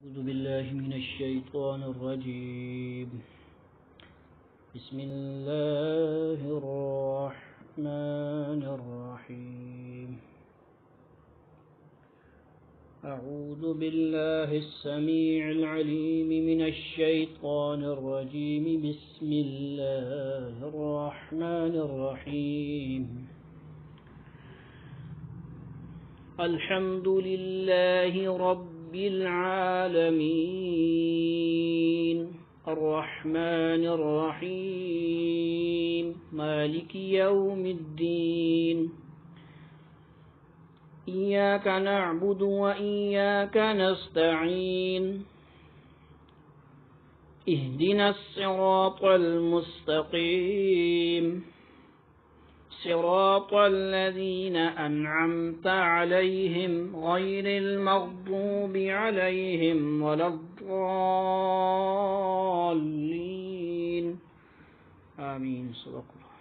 أعوذ بالله من الشيطان الرجيم. بسم الله الرحمن الرحيم. أعوذ بالله السميع العليم من الشيطان الرجيم. بسم الله الرحمن الرحيم. الحمد لله رب العالمين الرحمن الرحيم مالك يوم الدين. إياك نعبد وإياك نستعين. اهدنا الصراط المستقيم صراط الذين أنعمت عليهم غير المغضوب عليهم ولا الضالين آمين. صدق الله.